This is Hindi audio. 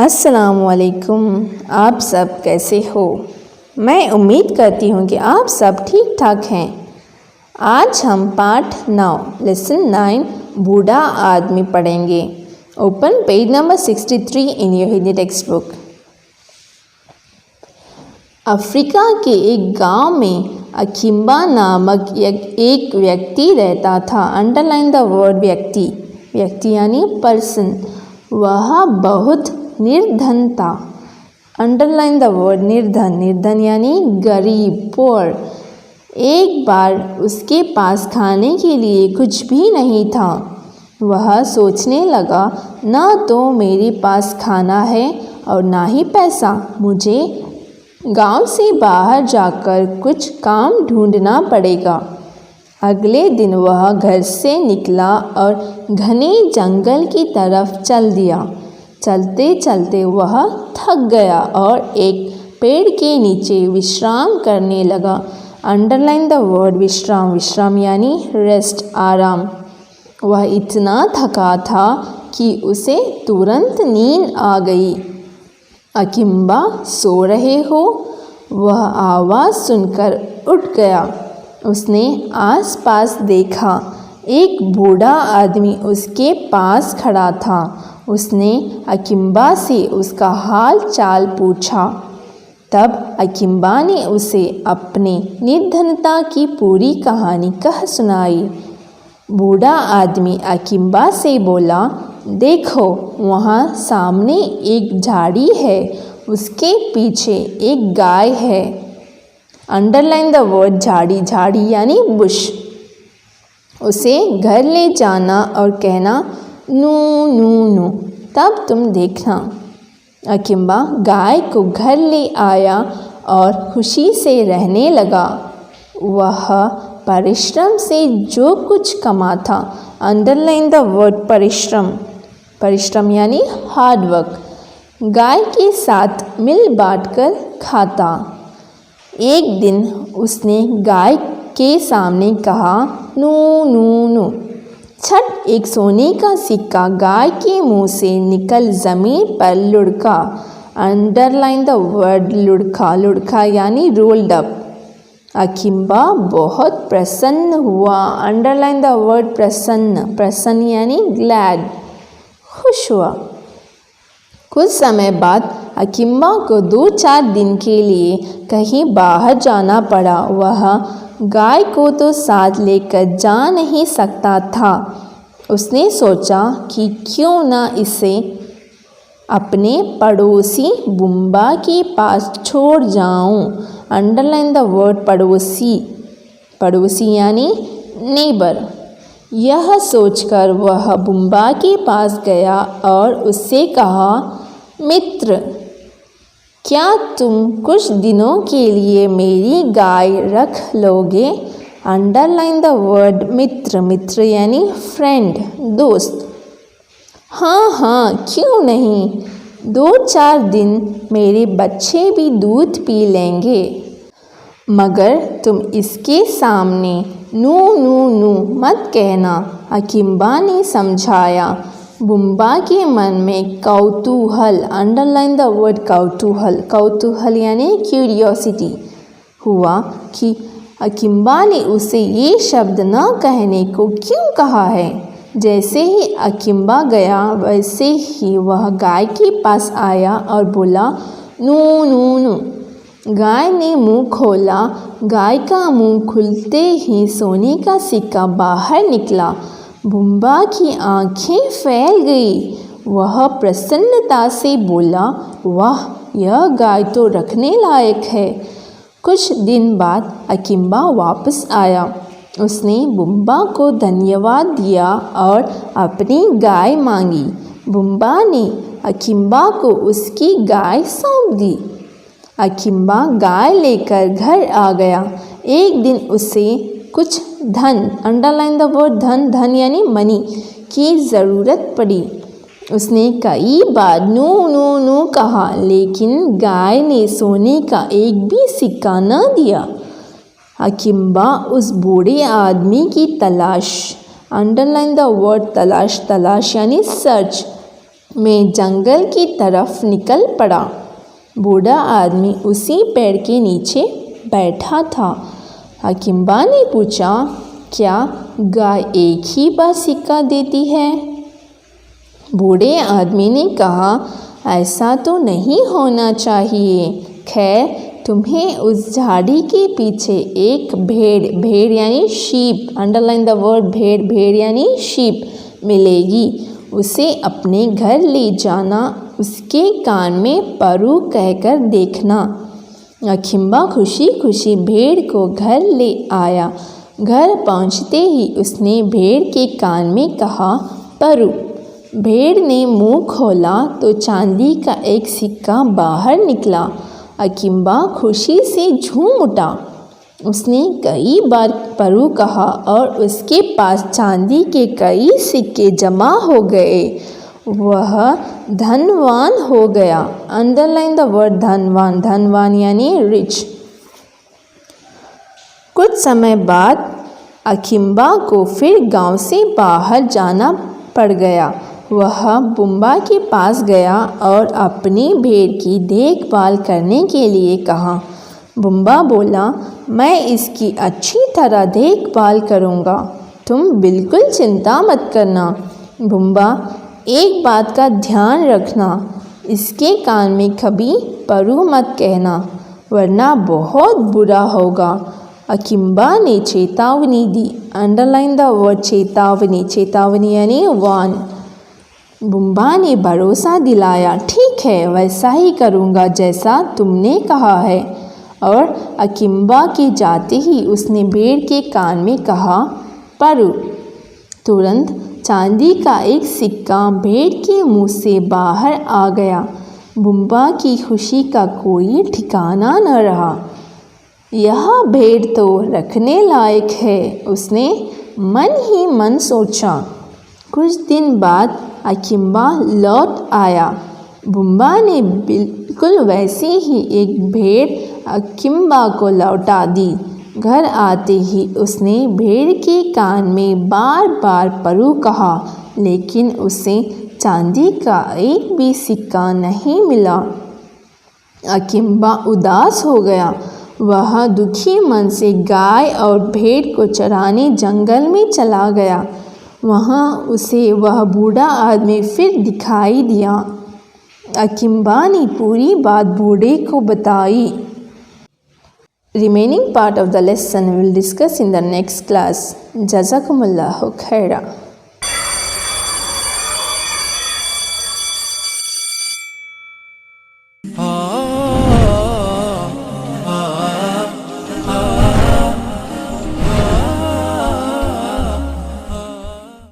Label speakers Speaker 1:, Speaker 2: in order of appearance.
Speaker 1: अस्सलामुअलैकुम। आप सब कैसे हो? मैं उम्मीद करती हूँ कि आप सब ठीक ठाक हैं। आज हम पाठ 9 लेसन 9 बूढ़ा आदमी पढ़ेंगे। Open page number 63 in your Hindi text book. Africa के एक गांव में अकिम्बा नामक एक व्यक्ति रहता था। अंडरलाइन द वर्ड व्यक्ति। व्यक्ति यानी पर्सन। वह बहुत निर्धन था। अंडरलाइन द वर्ड निर्धन। निर्धन यानी गरीब, पुअर। एक बार उसके पास खाने के लिए कुछ भी नहीं था। वह सोचने लगा, न तो मेरे पास खाना है और ना ही पैसा। मुझे गांव से बाहर जाकर कुछ काम ढूंढना पड़ेगा। अगले दिन वह घर से निकला और घने जंगल की तरफ चल दिया। चलते चलते वह थक गया और एक पेड़ के नीचे विश्राम करने लगा। अंडरलाइन द वर्ड विश्राम। विश्राम यानी रेस्ट, आराम। वह इतना थका था कि उसे तुरंत नींद आ गई। अकिम्बा, सो रहे हो? वह आवाज़ सुनकर उठ गया। उसने आसपास देखा। एक बूढ़ा आदमी उसके पास खड़ा था। उसने अकिम्बा से उसका हाल चाल पूछा। तब अकिम्बा ने उसे अपने निर्धनता की पूरी कहानी कह सुनाई। बूढ़ा आदमी अकिम्बा से बोला, देखो, वहाँ सामने एक झाड़ी है, उसके पीछे एक गाय है। अंडरलाइन द वर्ड झाड़ी। झाड़ी यानी बुश। उसे घर ले जाना और कहना, नू नू नू, तब तुम देखना। अकिम्बा गाय को घर ले आया और खुशी से रहने लगा। वह परिश्रम से जो कुछ कमा था। अंडरलाइन द वर्ड परिश्रम। परिश्रम यानी हार्ड वर्क। गाय के साथ मिल बांट कर खाता। एक दिन उसने गाय के सामने कहा, नू नू नू। छट एक सोने का सिक्का गाय के मुंह से निकल जमीन पर लुढ़का। अंडरलाइन द वर्ड लुढ़का। लुढ़का यानी रोल्ड अप। अकिम्बा बहुत प्रसन्न हुआ। अंडरलाइन द वर्ड प्रसन्न। प्रसन्न यानी ग्लैड, खुश हुआ। कुछ समय बाद अकिम्बा को 2-4 दिन के लिए कहीं बाहर जाना पड़ा। वह गाय को तो साथ लेकर जा नहीं सकता था। उसने सोचा कि क्यों न इसे अपने पड़ोसी बुम्बा के पास छोड़ जाऊं। अंडरलाइन द वर्ड पड़ोसी। पड़ोसी यानी नेबर। यह सोचकर वह बुम्बा के पास गया और उससे कहा, मित्र, क्या तुम कुछ दिनों के लिए मेरी गाय रख लोगे? अंडरलाइन द वर्ड मित्र। मित्र यानी फ्रेंड, दोस्त। हाँ हाँ, क्यों नहीं। 2-4 दिन मेरे बच्चे भी दूध पी लेंगे। मगर तुम इसके सामने नू नू नू मत कहना, अकिम्बा ने समझाया। बुम्बा के मन में कौतूहल। अंडरलाइन द वर्ड कौतूहल। कौतूहल यानी क्यूरियोसिटी हुआ कि अकिम्बा ने उसे ये शब्द न कहने को क्यों कहा है। जैसे ही अकिम्बा गया वैसे ही वह गाय के पास आया और बोला, नू नू नू। गाय ने मुंह खोला। गाय का मुंह खुलते ही सोने का सिक्का बाहर निकला। बुम्बा की आंखें फैल गई। वह प्रसन्नता से बोला, वाह, यह गाय तो रखने लायक है। कुछ दिन बाद अकिम्बा वापस आया। उसने बुम्बा को धन्यवाद दिया और अपनी गाय मांगी। बुम्बा ने अकिम्बा को उसकी गाय सौंप दी। अकिम्बा गाय लेकर घर आ गया। एक दिन उसे कुछ धन, अंडरलाइन द वर्ड धन। धन यानी मनी की ज़रूरत पड़ी। उसने कई बार नू नू नू कहा, लेकिन गाय ने सोने का एक भी सिक्का न दिया। अकिम्बा उस बूढ़े आदमी की तलाश। अंडरलाइन द वर्ड तलाश। तलाश यानी सर्च। में जंगल की तरफ निकल पड़ा। बूढ़ा आदमी उसी पेड़ के नीचे बैठा था। हकीम्बा ने पूछा, क्या गाय एक ही बार सिक्का देती है? बूढ़े आदमी ने कहा, ऐसा तो नहीं होना चाहिए। खैर, तुम्हें उस झाड़ी के पीछे एक भेड़ यानी शीप, अंडरलाइन द वर्ड भेड़ यानी शीप मिलेगी। उसे अपने घर ले जाना, उसके कान में परू कहकर देखना। हकीम्बा खुशी खुशी भेड़ को घर ले आया। घर पहुंचते ही उसने भेड़ के कान में कहा, परू। भेड़ ने मुंह खोला तो चांदी का एक सिक्का बाहर निकला। हकीम्बा खुशी से झूम उठा। उसने कई बार परू कहा और उसके पास चांदी के कई सिक्के जमा हो गए। वह धनवान हो गया। अंडरलाइन द वर्ड धनवान, धनवान यानी रिच। कुछ समय बाद हकीम्बा को फिर गांव से बाहर जाना पड़ गया। वह बुम्बा के पास गया और अपनी भेड़ की देखभाल करने के लिए कहा। बुम्बा बोला, मैं इसकी अच्छी तरह देखभाल करूँगा, तुम बिल्कुल चिंता मत करना। बुम्बा, एक बात का ध्यान रखना, इसके कान में कभी परू मत कहना, वरना बहुत बुरा होगा। हकीम्बा ने चेतावनी दी। अंडरलाइन द वर्ड चेतावनी, चेतावनी यानी वार्न। बुम्बा ने भरोसा दिलाया, ठीक है, वैसा ही करूँगा जैसा तुमने कहा है। और हकीम्बा के जाते ही उसने भेड़ के कान में कहा, परू। तुरंत चांदी का एक सिक्का भेड़ के मुंह से बाहर आ गया। बुम्बा की खुशी का कोई ठिकाना न रहा। यह भेड़ तो रखने लायक है, उसने मन ही मन सोचा। कुछ दिन बाद हकीम्बा लौट आया। बुम्बा ने बिल्कुल वैसे ही एक भेड़ हकीम्बा को लौटा दी। घर आते ही उसने भेड़ के कान में बार बार परू कहा, लेकिन उसे चांदी का एक भी सिक्का नहीं मिला। हकीम्बा उदास हो गया। वह दुखी मन से गाय और भेड़ को चराने जंगल में चला गया। वहाँ उसे वह बूढ़ा आदमी फिर दिखाई दिया। हकीम्बा ने पूरी बात बूढ़े को बताई। Remaining part of the lesson we will discuss in the next class. Jazakumullahu khaira.